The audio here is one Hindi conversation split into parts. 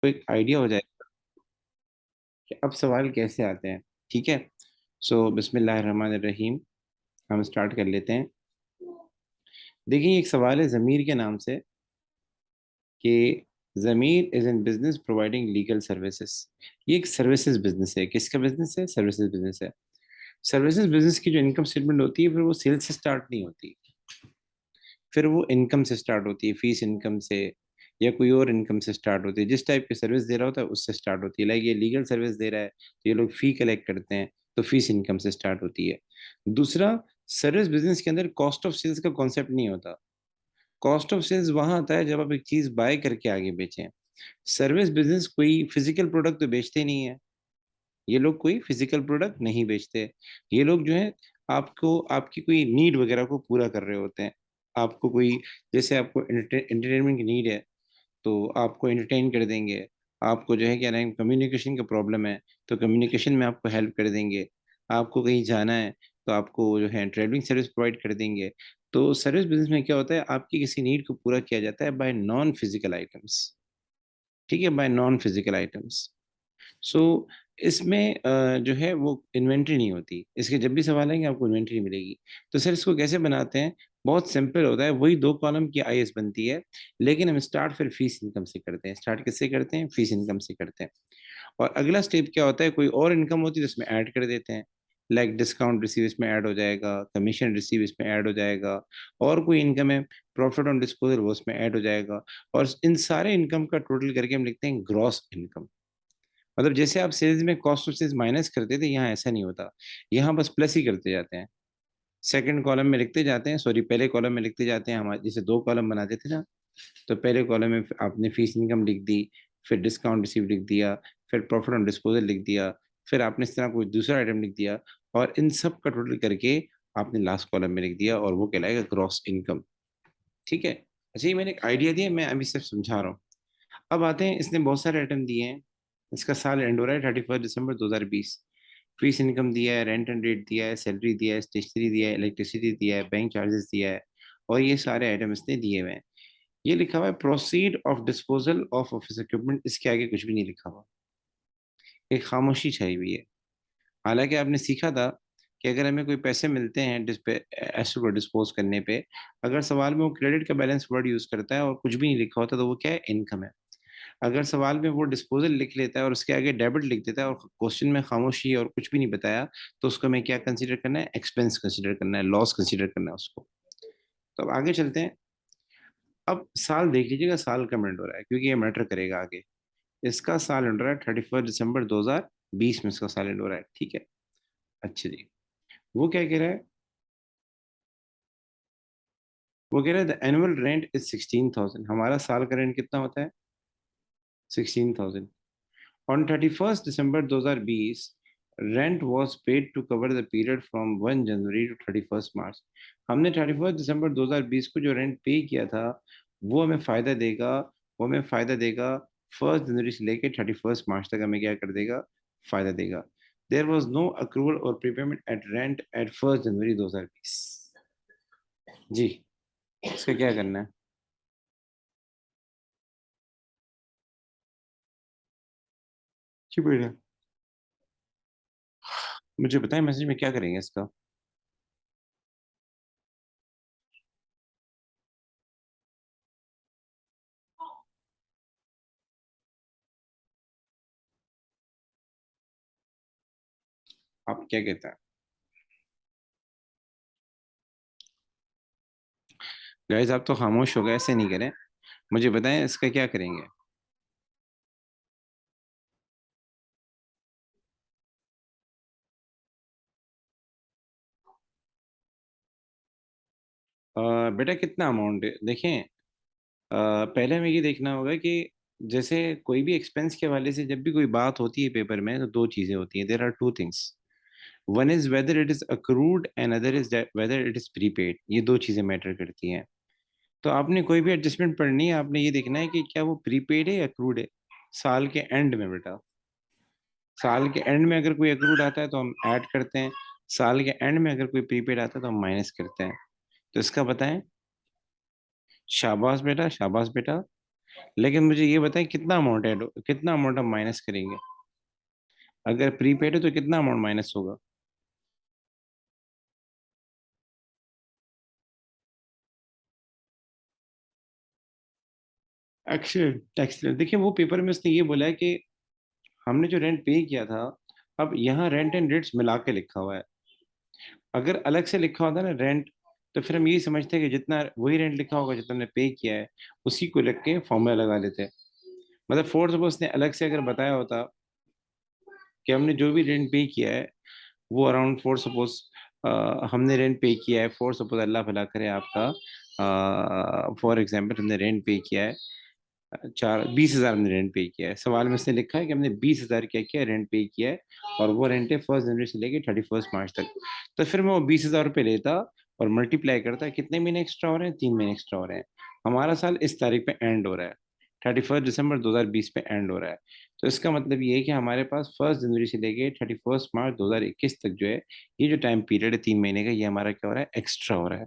आपको एक आइडिया हो जाएगा कि अब सवाल कैसे आते हैं। ठीक है, सो बिस्मिल्लाहिर्रहमानिर्रहीम, हम स्टार्ट कर लेते हैं। देखिए, एक सवाल है ज़मीर के नाम से कि Zameer is in business providing legal services. ये एक सर्विसेज बिजनेस है। किसका बिजनेस है? सर्विसेज बिजनेस है। सर्विसेज बिजनेस की जो इनकम स्टेटमेंट होती है, फिर वो सेल से स्टार्ट नहीं होती, फिर वो इनकम से स्टार्ट होती है, फीस इनकम से या कोई और इनकम से स्टार्ट होती है। जिस टाइप की सर्विस दे रहा होता है उससे स्टार्ट होती है। लाइक ये लीगल सर्विस दे रहा है तो ये लोग फी कलेक्ट करते हैं, तो फीस इनकम से स्टार्ट होती है। दूसरा, सर्विस बिजनेस के अंदर कॉस्ट ऑफ सेल्स का कॉन्सेप्ट नहीं होता। कॉस्ट ऑफ सेल्स वहां आता है जब आप एक चीज बाय करके आगे बेचें। सर्विस बिजनेस कोई फिजिकल प्रोडक्ट तो बेचते नहीं है, ये लोग कोई फिजिकल प्रोडक्ट नहीं बेचते। ये लोग जो है आपको आपकी कोई नीड वगैरह को पूरा कर रहे होते हैं। आपको कोई, जैसे आपको एंटरटेनमेंट की नीड है तो आपको एंटरटेन कर देंगे। आपको जो है क्या नाम, कम्युनिकेशन का प्रॉब्लम है तो कम्युनिकेशन में आपको हेल्प कर देंगे। आपको कहीं जाना है तो आपको जो है ट्रेवलिंग सर्विस प्रोवाइड कर देंगे। तो सर्विस बिजनेस में क्या होता है, आपकी किसी नीड को पूरा किया जाता है बाय नॉन फिजिकल आइटम्स। ठीक है, बाय नॉन फिजिकल आइटम्स। सो इसमें जो है वो इन्वेंट्री नहीं होती। इसके जब भी सवाल है कि आपको इन्वेंट्री मिलेगी, तो सर इसको कैसे बनाते हैं? बहुत सिंपल होता है, वही दो कॉलम की आईएस बनती है, लेकिन हम स्टार्ट फिर फीस इनकम से करते हैं। स्टार्ट किससे करते हैं? फीस इनकम से करते हैं। और अगला स्टेप क्या होता है, कोई और इनकम होती है तो इसमें ऐड कर देते हैं। लाइक डिस्काउंट रिसीव इसमें ऐड हो जाएगा, कमीशन रिसीव इसमें ऐड हो जाएगा, और कोई इनकम है प्रॉफिट ऑन डिस्पोजल वो इसमें ऐड हो जाएगा। और इन सारे इनकम का टोटल करके हम लिखते हैं ग्रॉस इनकम। मतलब जैसे आप सेल्स में कॉस्ट ऑफ सेल्स माइनस करते थे, यहाँ ऐसा नहीं होता। यहाँ बस प्लस ही करते जाते हैं। सेकंड कॉलम में लिखते जाते हैं, सॉरी पहले कॉलम में लिखते जाते हैं। हमारे जैसे दो कॉलम बनाते थे ना, तो पहले कॉलम में आपने फीस इनकम लिख दी, फिर डिस्काउंट रिसीव लिख दिया, फिर प्रॉफिट ऑन डिस्पोजल लिख दिया, फिर आपने इस तरह कोई दूसरा आइटम लिख दिया, और इन सब का टोटल करके आपने लास्ट कॉलम में लिख दिया, और वो कहलाएगा ग्रॉस इनकम। ठीक है। अच्छा, ये मैंने एक आइडिया दिया, मैं अभी सिर्फ समझा रहा हूँ। अब आते हैं, इसने बहुत सारे आइटम दिए हैं। इसका साल एंड हो रहा है 31 दिसंबर 2020। फीस इनकम दिया है, रेंट एंड रेट दिया है, सैलरी दिया है, स्टेशनरी दिया है, इलेक्ट्रिसिटी दिया है, बैंक चार्जेस दिया है, और ये सारे आइटम इसने दिए हुए हैं। ये लिखा हुआ है proceed of disposal of office equipment, इसके आगे कुछ भी नहीं लिखा हुआ। एक खामोशी छाई हुई है। हालांकि आपने सीखा था कि अगर हमें कोई पैसे मिलते हैं एसेट को डिस्पोज करने पे, अगर सवाल में वो क्रेडिट का बैलेंस वर्ड यूज करता है और कुछ भी नहीं लिखा होता, तो वो क्या है? इनकम है। अगर सवाल में वो डिस्पोजल लिख लेता है और उसके आगे डेबिट लिख देता है और क्वेश्चन में खामोशी और कुछ भी नहीं बताया, तो उसको हमें क्या कंसीडर करना है? एक्सपेंस कंसीडर करना है, लॉस कंसीडर करना है उसको। तो अब आगे चलते हैं। अब साल देख लीजिएगा, साल का मिनट हो रहा है क्योंकि ये मैटर करेगा आगे। इसका साल एंड हो रहा है 31 दिसंबर 2020 में, इसका साल एंड हो रहा है। ठीक है। अच्छा जी, वो क्या कह रहा है? वो कह रहा है द एनुअल रेंट इज 16,000। हमारा साल का रेंट कितना होता है? 16,000। On 31st December 2020, rent was paid to cover the period from 1 January to 31st मार्च। हमने 31 दिसंबर 2020 को जो रेंट पे किया था, वो हमें फायदा देगा। वो हमें फायदा देगा 1 जनवरी से लेकर 31 मार्च तक, हमें क्या कर देगा? फायदा देगा। देयर वॉज नो अक्रूवल और prepayment eight rent eight 1 January 2020। जी, इसका क्या करना है? जी बेटा, मुझे बताएं मैसेज में क्या करेंगे इसका। आप क्या कहता है? गाइस, आप तो खामोश हो गए, ऐसे नहीं करें। मुझे बताएं इसका क्या करेंगे। बेटा, कितना अमाउंट है देखें। पहले हमें ये देखना होगा कि जैसे कोई भी एक्सपेंस के हवाले से जब भी कोई बात होती है पेपर में, तो दो चीजें होती हैं। There are two things. One is whether it is accrued and other is whether it is prepaid. ये दो चीजें मैटर करती हैं। तो आपने कोई भी एडजस्टमेंट पढ़नी है, आपने ये देखना है कि क्या वो प्रीपेड है या अक्रूड है। साल के एंड में बेटा, साल के एंड में अगर कोई अक्रूड आता है तो हम ऐड करते हैं। साल के एंड में अगर कोई प्रीपेड आता है तो हम माइनस करते हैं। तो इसका बताएं। शाबाश बेटा, शाबाश बेटा। लेकिन मुझे ये बताएं कितना अमाउंट है, कितना अमाउंट हम माइनस करेंगे? अगर प्रीपेड है तो कितना अमाउंट माइनस होगा? Excellent excellent. देखिए वो पेपर में उसने ये बोला है कि हमने जो रेंट पे किया था, अब यहाँ रेंट एंड रेट्स मिला के लिखा हुआ है। अगर अलग से लिखा होता ना रेंट, तो फिर हम यही समझते हैं कि जितना वही रेंट लिखा होगा जितना हमने पे किया है, उसी को लिख के फॉर्मूला लगा लेते हैं। मतलब फोर्थ सपोज उसने अलग से अगर बताया होता कि हमने जो भी रेंट पे किया है वो अराउंड फोर सपोज, हमने रेंट पे किया है, फोर सपोज अल्लाह भला करे आपका, फॉर एग्जाम्पल हमने रेंट पे किया है 20,000 हमने रेंट पे किया है। सवाल में उसने लिखा है कि हमने 20,000 क्या किया, रेंट पे किया है, और वो रेंट है 1 जनवरी से लेके 31 मार्च तक। तो फिर मैं वो 20,000 रुपये लेता और मल्टीप्लाई करता, कितने महीने एक्स्ट्रा हो रहे हैं? 3 महीने एक्स्ट्रा हो रहे हैं। हमारा साल इस तारीख पे एंड हो रहा है, 31 दिसंबर 2020 पे एंड हो रहा है। तो इसका मतलब ये है कि हमारे पास 1 जनवरी से लेके 31 मार्च 2021 तक जो है, ये जो टाइम पीरियड है 3 महीने का, ये हमारा क्या हो रहा है? एक्स्ट्रा हो रहा है।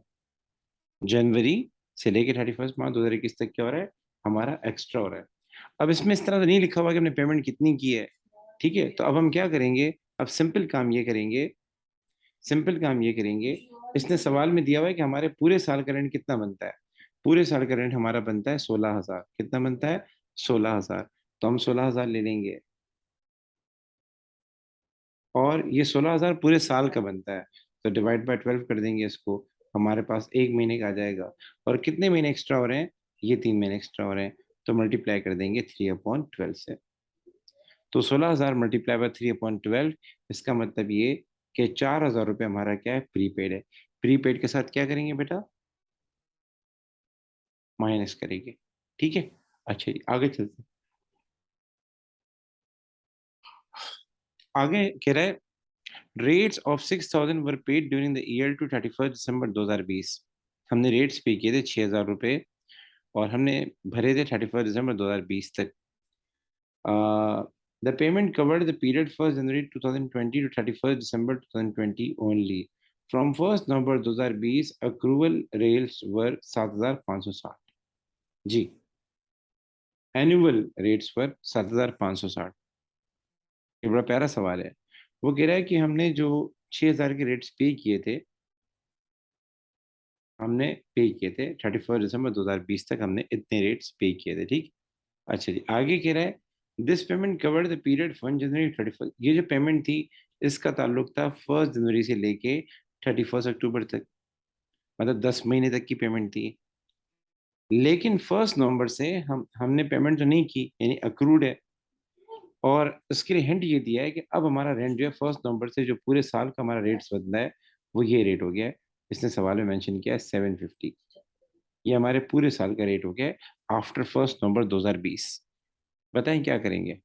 जनवरी से लेके 31 मार्च 2021 तक क्या हो रहा है? हमारा एक्स्ट्रा हो रहा है। अब इसमें इस तरह तो नहीं लिखा हुआ कि हमने पेमेंट कितनी की है। ठीक है, तो अब हम क्या करेंगे? अब सिंपल काम ये करेंगे, इसने सवाल में दिया हुआ है कि हमारे पूरे साल का रेंट कितना बनता है। पूरे साल का रेंट हमारा बनता है 16,000। कितना बनता है? 16,000। तो हम 16,000 ले लेंगे, और ये 16,000 पूरे साल का बनता है। तो डिवाइड बाय 12 कर देंगे इसको, हमारे पास एक महीने का आ जाएगा। और कितने महीने एक्स्ट्रा हो रहे हैं? ये 3 महीने एक्स्ट्रा हो रहे हैं। तो मल्टीप्लाई कर देंगे 3/12 से। तो 16,000 मल्टीप्लाई बाय 3/12, इसका मतलब ये कि 4,000 रुपये हमारा क्या है? प्रीपेड है। प्रीपेड के साथ क्या करेंगे बेटा? माइनस करेंगे। ठीक है। अच्छा जी, आगे चलते हैं। आगे कह रहा है rates of 6,000 were paid during the year to 31 दिसंबर 2020। हमने रेट्स पे किए थे 6,000 रुपये, और हमने भरे थे 31 दिसंबर 2020 तक। The payment covered the period 1 January 2020 to 31 December 2020 only. From 1 November 2020 accrual rates were 7,560। जी, एनुअल रेट्स पर 7,560। ये बड़ा प्यारा सवाल है। वो कह रहा है कि हमने जो 6,000 के रेट्स पे किए थे, हमने पे किए थे 31 दिसंबर 2020 तक, हमने इतने रेट्स पे किए थे। ठीक। अच्छा जी, आगे कह रहा है this payment covered the period 1 जनवरी 31। ये जो पेमेंट थी, इसका ताल्लुक था 1 जनवरी से लेके 31 अक्टूबर तक, मतलब 10 महीने तक की पेमेंट थी। लेकिन 1 नवंबर से हमने पेमेंट तो नहीं की, यानी अक्रूड है। और उसके लिए हिंट ये दिया है कि अब हमारा रेंट जो है 1 नवंबर से जो पूरे साल का हमारा रेट्स बदला है, वो ये रेट हो गया है। इसने सवाल में मेंशन किया है 750। ये हमारे पूरे साल का रेट हो गया है आफ्टर 1 नवंबर 2020। बताएं क्या करेंगे?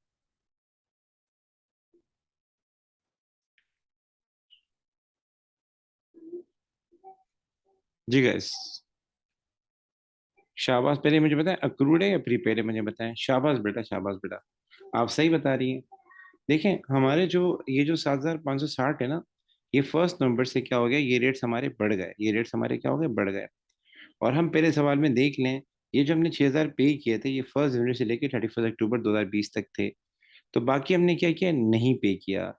जी गैस, शाबाश। पहले मुझे बताएं अक्रूड है या प्रीपेड है, मुझे बताएं। शाबाश बेटा, शाबाश बेटा, आप सही बता रही हैं। देखें हमारे जो ये जो 7,560 है ना, ये 1 नवंबर से क्या हो गया? ये रेट्स हमारे बढ़ गए, ये रेट्स हमारे क्या हो गए? बढ़ गए। और हम पहले सवाल में देख लें, ये जो हमने 6,000 पे किए थे, ये 1 जनवरी से लेकर 31 अक्टूबर 2020 तक थे। तो बाकी हमने क्या किया? नहीं पे किया,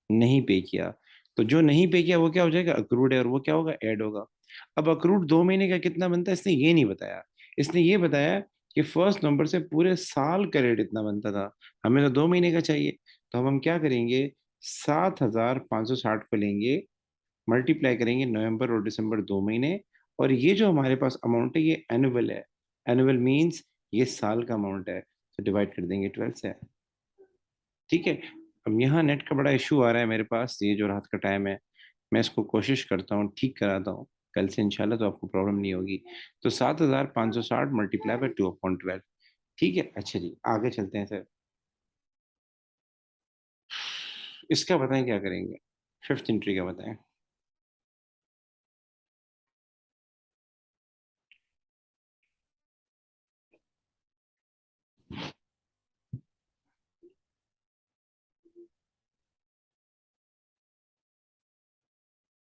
नहीं पे किया। तो जो नहीं पे किया वो क्या हो जाएगा? अक्रूड है, और वो क्या होगा? ऐड होगा। अब अक्रूड 2 महीने का कितना बनता है, इसने ये नहीं बताया। इसने ये बताया कि 1 नवंबर से पूरे साल का रेट इतना बनता था, हमें तो 2 महीने का चाहिए। तो हम क्या करेंगे? 7,560 को लेंगे, मल्टीप्लाई करेंगे नवंबर और दिसंबर 2 महीने, और ये जो हमारे पास अमाउंट है ये एनुअल है। एनुअल मीन्स ये साल का अमाउंट है, तो डिवाइड कर देंगे 12 से। ठीक है। अब यहाँ नेट का बड़ा इशू आ रहा है मेरे पास, ये जो रात का टाइम है, मैं इसको कोशिश करता हूँ ठीक कराता हूँ कल से इंशाल्लाह, तो आपको प्रॉब्लम नहीं होगी। तो 7,560 मल्टीप्लाई बाय 2/12। ठीक है। अच्छा जी, आगे चलते हैं सर। इसका बताएं क्या करेंगे? फिफ्थ एंट्री का बताएं।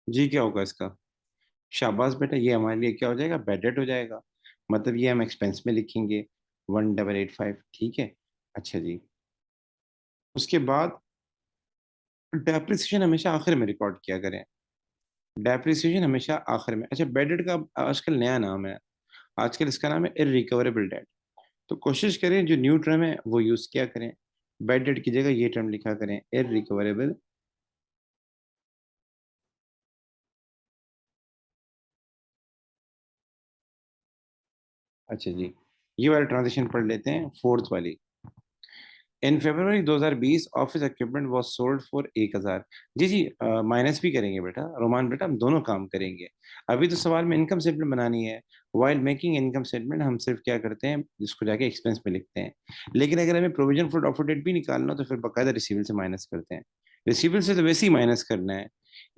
जी क्या होगा इसका? शाबाश बेटा, ये हमारे लिए क्या हो जाएगा? बेडेड हो जाएगा। मतलब ये हम एक्सपेंस में लिखेंगे, 1885, ठीक है। अच्छा जी, उसके बाद डेप्रिसिएशन हमेशा आखिर में रिकॉर्ड किया करें। डेप्रिसिएशन हमेशा आखिर में। अच्छा, बेड डेट का आजकल नया नाम है, आजकल इसका नाम है इररिकवरेबल डेट। तो कोशिश करें जो न्यू टर्म है वो यूज किया करें, बेड डेट की जगह ये टर्म लिखा करें, इररिकवरेबल। अच्छा जी, ये वाला ट्रांजिशन पढ़ लेते हैं, फोर्थ वाली। In February 2020 office equipment was sold for 1000। जी जी, माइनस भी करेंगे बेटा, रोमान बेटा, हम दोनों काम करेंगे। अभी तो सवाल में इनकम स्टेटमेंट बनानी है। वाइल मेकिंग इनकम स्टेटमेंट हम सिर्फ क्या करते हैं, जिसको जाके एक्सपेंस में लिखते हैं। लेकिन अगर हमें प्रोविजन फॉर डॉक्टर डेट भी निकालना हो तो फिर बकायदा रिसीवेबल से माइनस करते हैं। रिसीवेबल से तो वैसे ही माइनस करना है,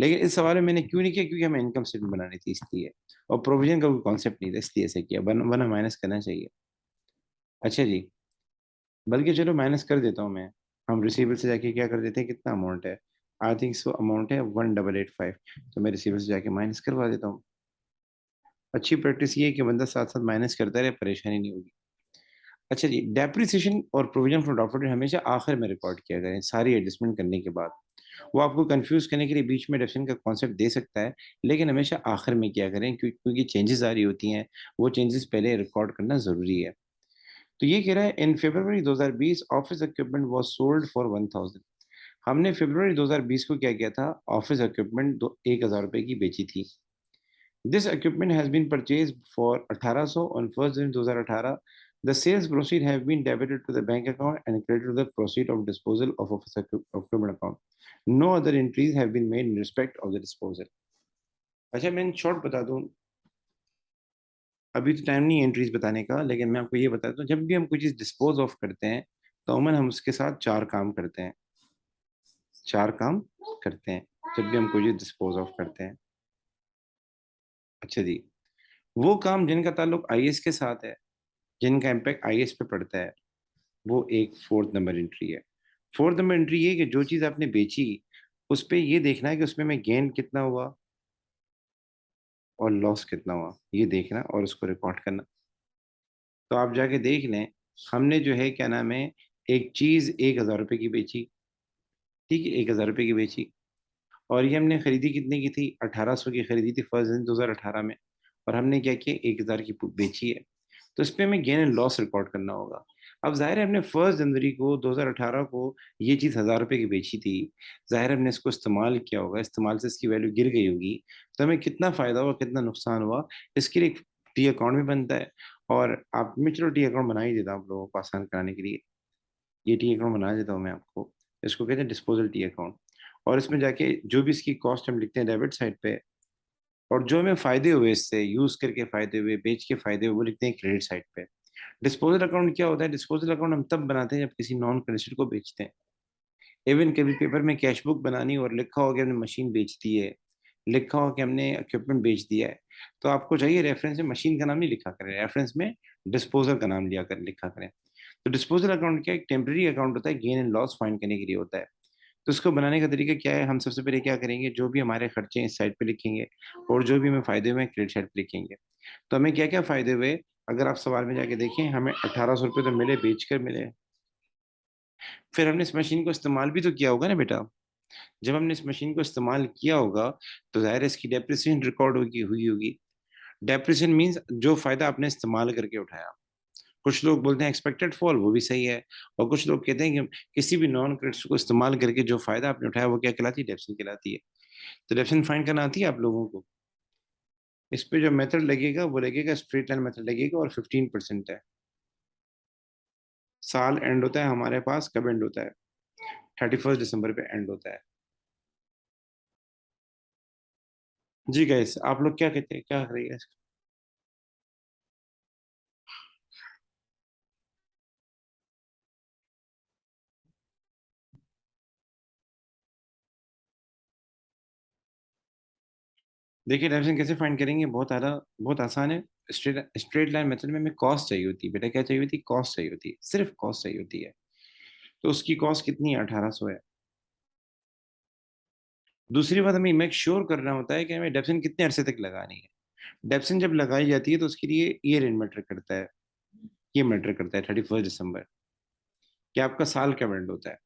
लेकिन इस सवाल में मैंने क्यों नहीं किया, क्योंकि हमें इनकम स्टेटमेंट बनानी थी इसलिए, और प्रोविजन का कोई कॉन्सेप्ट नहीं था इसलिए ऐसे किया, वरना माइनस करना चाहिए। अच्छा जी, बल्कि चलो माइनस कर देता हूँ मैं। हम रिसीवेबल से जाके क्या कर देते हैं, कितना अमाउंट है। आई थिंक सो अमाउंट है 1885। तो मैं रिसीवेबल से जाके माइनस करवा देता हूँ। अच्छी प्रैक्टिस ये है कि बंदा साथ साथ माइनस करता रहे, परेशानी नहीं होगी। अच्छा जी, डेप्रिसिएशन और प्रोविजन फॉर डॉक्टर हमेशा आखिर में रिकॉर्ड किया करें, सारी एडजस्टमेंट करने के बाद। वो आपको कंफ्यूज करने के लिए बीच में डेफिनेशन का कॉन्सेप्ट दे सकता है, लेकिन हमेशा आखिर में किया करें, क्योंकि चेंजेस आ रही होती हैं, वो चेंजेस पहले रिकॉर्ड करना जरूरी है। तो ये कह रहा है इन February 2020 office equipment was sold for 1000। हमने फरवरी 2020 को क्या किया था, ऑफिस इक्विपमेंट 1000 रुपए की बेची थी। This equipment has been purchase for 1800 on 1 January 2018। The sales proceed have been debited to the bank account and credited to the proceed of disposal of office equipment account. No other entries have been made in respect of the disposal. अच्छा, मैं शॉर्ट बता दूं, अभी तो टाइम नहीं है एंट्रीज बताने का, लेकिन मैं आपको ये बताता हूँ, जब भी हम कोई चीज़ डिस्पोज ऑफ करते हैं तो अमूमन हम उसके साथ चार काम करते हैं। चार काम करते हैं जब भी हम कोई चीज़ डिस्पोज ऑफ करते हैं। अच्छा जी, वो काम जिनका ताल्लुक आईएएस के साथ है, जिनका इम्पैक्ट आईएएस पे पड़ता है, वो एक फोर्थ नंबर एंट्री है। फोर्थ नंबर एंट्री ये कि जो चीज़ आपने बेची, उस पे ये देखना है कि उसमें में गेन कितना हुआ और लॉस कितना हुआ, ये देखना और उसको रिकॉर्ड करना। तो आप जाके देख लें, हमने जो है क्या नाम है, एक चीज़ 1000 रुपये की बेची, ठीक है, 1000 रुपये की बेची, और ये हमने खरीदी कितने की थी, 1800 की खरीदी थी 1 जनवरी 2018 में, और हमने क्या किया, 1000 की बेची है। तो इस पे हमें गेन एंड लॉस रिकॉर्ड करना होगा। अब जाहिर है हमने 1 जनवरी को 2018 को ये चीज़ 1000 रुपये की बेची थी, जाहिर है हमने इसको इस्तेमाल किया होगा, इस्तेमाल से इसकी वैल्यू गिर गई होगी। तो हमें कितना फ़ायदा हुआ, कितना नुकसान हुआ, इसके लिए एक टी अकाउंट भी बनता है। और आप, मैं चलो टी अकाउंट बना ही देता हूँ आप लोगों को आसान कराने के लिए। ये टी अकाउंट बना देता हूँ मैं आपको, इसको कहते हैं डिस्पोजल टी अकाउंट। और इसमें जाके जो भी इसकी कॉस्ट हम लिखते हैं डेबिट साइड पे, और जो हमें फायदे हुए इससे यूज करके फायदे हुए, बेच के फायदे हुए, वो लिखते हैं क्रेडिट साइड पे। डिस्पोजल अकाउंट क्या होता है, डिस्पोजल अकाउंट हम तब बनाते हैं जब किसी नॉन क्रेडिट को बेचते हैं। इवन कभी पेपर में कैश बुक बनानी और लिखा हो कि हमने मशीन बेच दी है, लिखा हो कि हमने इक्विपमेंट बेच दिया है, तो आपको चाहिए रेफरेंस में मशीन का नाम नहीं लिखा करें, रेफरेंस में डिस्पोजल का नाम लिया कर लिखा करें। तो डिस्पोजल अकाउंट क्या, एक टेम्पररी अकाउंट होता है, गेन एंड लॉस फाइंड करने के लिए होता है। तो उसको बनाने का तरीका क्या है, हम सबसे पहले क्या करेंगे, जो भी हमारे खर्चे हैं इस साइड पे लिखेंगे, और जो भी हमें फायदे हुए हैं क्रेडिट साइड पे लिखेंगे। तो हमें क्या क्या फायदे हुए, अगर आप सवाल में जाके देखें, हमें 1800 रुपये तो मिले, बेच कर मिले। फिर हमने इस मशीन को इस्तेमाल भी तो किया होगा ना बेटा। जब हमने इस मशीन को इस्तेमाल किया होगा तो जाहिर है इसकी डेप्रिसिएशन रिकॉर्ड होगी, हुई होगी। डेप्रिसिएशन मीन्स जो फायदा आपने इस्तेमाल करके उठाया। कुछ लोग बोलते हैं एक्सपेक्टेड फॉल, वो भी सही है। और कुछ लोग कहते हैं कि किसी भी नॉन क्रेडिट्स को इस्तेमाल करके जो फायदा आपने उठाया वो क्या कहलाती है, डेप्सिन कहलाती है। तो डेप्सिन फाइंड करना आती है आप लोगों को। इस पे जो मेथड लगेगा वो लगेगा, स्ट्रेट लाइन मेथड लगेगा, और 15% है। साल एंड होता है हमारे पास, कब एंड होता है, 31 दिसंबर पे एंड होता है। जी गाइस, आप लोग क्या कहते हैं, क्या करेंगे। देखिए डेप्सिन कैसे फाइंड करेंगे, बहुत आसान है। स्ट्रेट लाइन मेथड में हमें कॉस्ट चाहिए होती है बेटा, क्या चाहिए होती है, कॉस्ट चाहिए होती है, सिर्फ कॉस्ट चाहिए होती है। तो उसकी कॉस्ट कितनी है, 1800 है। दूसरी बात, हमें मेक श्योर करना होता है कि हमें डेप्सिन कितने अरसे तक लगानी है। डेप्सिन जब लगाई जाती है तो उसके लिए ईयर इन मैटर करता है। ये मैटर करता है 31 दिसंबर, कि आपका साल क्या एंड होता है।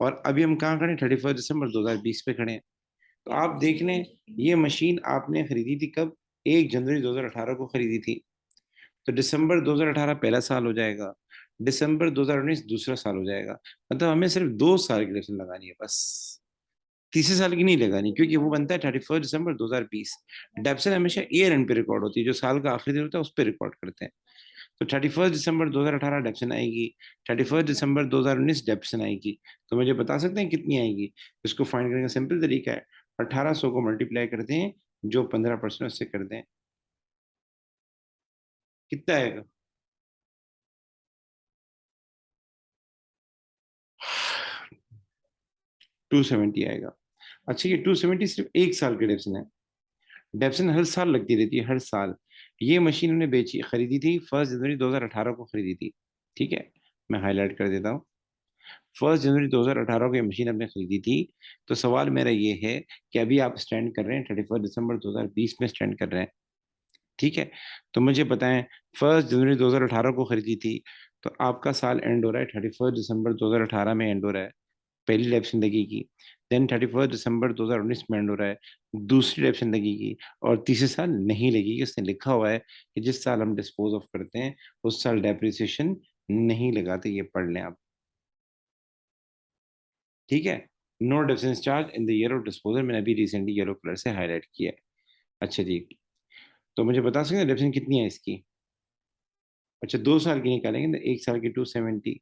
और अभी हम कहाँ खड़े हैं, 31 दिसंबर 2020 पे खड़े हैं। तो आप देख लें, ये मशीन आपने खरीदी थी कब, 1 जनवरी 2018 को खरीदी थी। तो दिसंबर 2018 पहला साल हो जाएगा, दिसंबर 2019 दूसरा साल हो जाएगा। मतलब हमें सिर्फ 2 साल की डेफिनेशन लगानी है बस, तीसरे साल की नहीं लगानी, क्योंकि वो बनता है 31 दिसंबर 2020। डेप्सन हमेशा ईयर एंड पे रिकॉर्ड होती है, जो साल का आखिरी दिन होता है उस पर रिकॉर्ड करते हैं। तो 31 दिसंबर 2018 डेप्सन आएगी, 31 दिसंबर 2019 डेप्सन आएगी। तो मुझे बता सकते हैं कितनी आएगी? इसको फाइंड करने का सिंपल तरीका है, 1800 को मल्टीप्लाई करते हैं, जो 15% उससे कर दें, कितना आएगा? 270 आएगा। अच्छा, ये 270 सिर्फ 1 साल की डेप्सन है। डेप्सन हर साल लगती रहती है, हर साल। ये मशीन हमने बेची, खरीदी थी 1 जनवरी 2018 को खरीदी थी। ठीक है, मैं हाईलाइट कर देता हूँ। 1 जनवरी 2018 को ये मशीन हमने खरीदी थी। तो सवाल मेरा ये है कि अभी आप स्टैंड कर रहे हैं 31 दिसंबर 2020 में स्टैंड कर रहे हैं। ठीक है, तो मुझे बताएं, 1 जनवरी 2018 को खरीदी थी, तो आपका साल एंड हो रहा है 31 दिसंबर 2018 में एंड हो रहा है, पहली इलेक्शन लगेगी। देन 31 दिसंबर 2019 में एंड हो रहा है, दूसरी इलेक्शन लगेगी। और तीसरे साल नहीं लगेगी, उसने लिखा हुआ है कि जिस साल हम डिस्पोज ऑफ करते हैं उस साल डेप्रिसिएशन नहीं लगाते, ये पढ़ लें आप। ठीक है, no difference charge in the year of disposal, मैंने अभी रिसेंटली येलो कलर से हाईलाइट किया है। अच्छा जी, तो मुझे बता सकते हैं डिफरेंस कितनी है इसकी? अच्छा, 2 साल की निकालेंगे तो 1 साल की 270,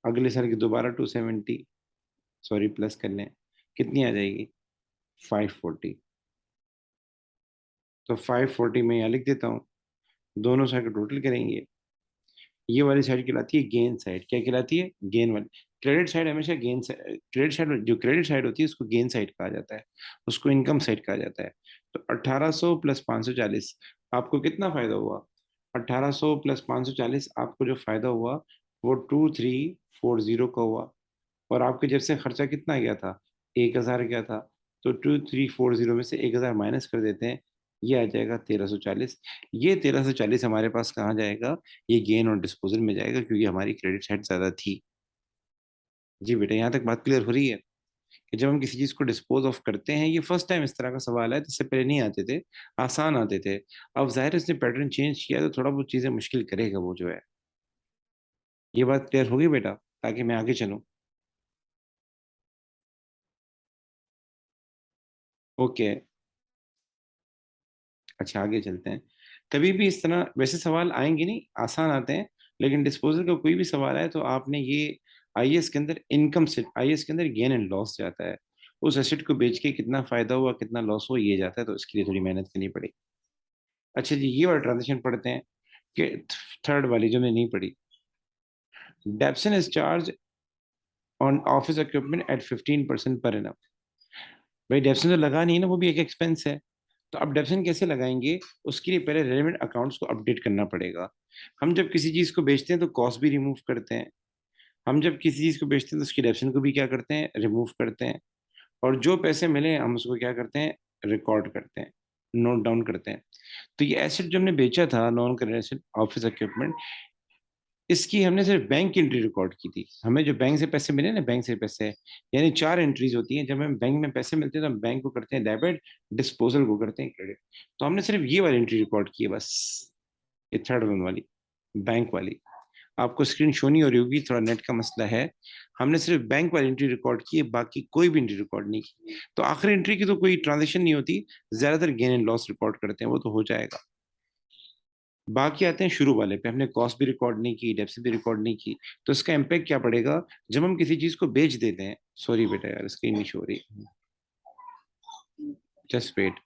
अगले साल की दोबारा 270, सॉरी प्लस कर लें, कितनी आ जाएगी? 540। तो 540 में यहाँ लिख देता हूँ, दोनों साइड का टोटल करेंगे। ये वाली साइड कहलाती है गेन साइड, क्या कहलाती है? गेन वाली। क्रेडिट साइड हमेशा गेन साइड, क्रेडिट साइड, जो क्रेडिट साइड होती है उसको गेन साइड कहा जाता है, उसको इनकम साइड कहा जाता है। तो 1800 प्लस 540, आपको कितना फायदा हुआ? 1800 प्लस 540, आपको जो फायदा हुआ वो 2340 का हुआ। और आपके जेब से खर्चा कितना गया था? 1000 गया था। तो 2340 में से 1000 माइनस कर देते हैं, ये आ जाएगा 1340। ये 1340 हमारे पास कहाँ जाएगा? ये गेन और डिस्पोजल में जाएगा, क्योंकि हमारी क्रेडिट साइड ज्यादा थी। जी बेटा, यहाँ तक बात क्लियर हो रही है कि जब हम किसी चीज को डिस्पोज ऑफ करते हैं, ये फर्स्ट टाइम इस तरह का सवाल है, इससे पहले नहीं आते थे, आसान आते थे। अब जाहिर है इसने पैटर्न चेंज किया, तो थोड़ा बहुत चीजें मुश्किल करेगा वो जो है। ये बात क्लियर होगी बेटा, ताकि मैं आगे चलूँ? ओके। अच्छा, आगे चलते हैं। कभी भी इस तरह वैसे सवाल आएंगे नहीं, आसान आते हैं, लेकिन डिस्पोजल का कोई भी सवाल आए तो आपने ये, आईएएस के अंदर इनकम से, आईएएस के अंदर गेन एंड लॉस जाता है, उस एसेट को बेच के कितना फायदा हुआ कितना लॉस हुआ ये जाता है, तो इसके लिए थोड़ी मेहनत करनी पड़ेगी। अच्छा जी, ये वाला ट्रांजेक्शन पढ़ते हैं, कि थर्ड वाली जो मैंने नहीं पढ़ी, depreciation is charge on office equipment at 15% per annum. भाई डेप्सन तो लगा नहीं है ना, वो भी एक एक्सपेंस है। तो अब डेप्सन कैसे लगाएंगे? उसके लिए पहले रेलेवेंट अकाउंट्स को अपडेट करना पड़ेगा। हम जब किसी चीज को बेचते हैं तो कॉस्ट भी रिमूव करते हैं, हम जब किसी चीज को बेचते हैं तो उसकी डेप्सन को भी क्या करते हैं? रिमूव करते हैं। और जो पैसे मिले हम उसको क्या करते हैं? रिकॉर्ड करते हैं, नोट डाउन करते हैं। तो ये एसेट जो हमने बेचा था, non current asset office equipment, इसकी हमने सिर्फ बैंक की एंट्री रिकॉर्ड की थी। हमें जो बैंक से पैसे मिले ना, बैंक से पैसे, यानी 4 एंट्रीज होती हैं। जब हमें बैंक में पैसे मिलते हैं तो हम बैंक को करते हैं डेबिट, डिस्पोजल को करते हैं क्रेडिट। तो हमने सिर्फ ये वाली एंट्री रिकॉर्ड की है बस, ये थर्ड वन वाली, बैंक वाली। आपको स्क्रीन शो नहीं हो रही होगी, थोड़ा नेट का मसला है। हमने सिर्फ बैंक वाली एंट्री रिकॉर्ड की है, बाकी कोई भी एंट्री रिकॉर्ड नहीं की। तो आखिरी एंट्री की तो कोई ट्रांजेक्शन नहीं होती, ज्यादातर गेन एंड लॉस रिकॉर्ड करते हैं, वो तो हो जाएगा। बाकी आते हैं शुरू वाले पे, हमने कॉस्ट भी रिकॉर्ड नहीं की, डेप्सिट भी रिकॉर्ड नहीं की। तो इसका इम्पैक्ट क्या पड़ेगा जब हम किसी चीज को बेच देते हैं? सॉरी बेटा यार, स्क्रीन नहीं शो हो रही, जस्ट वेट।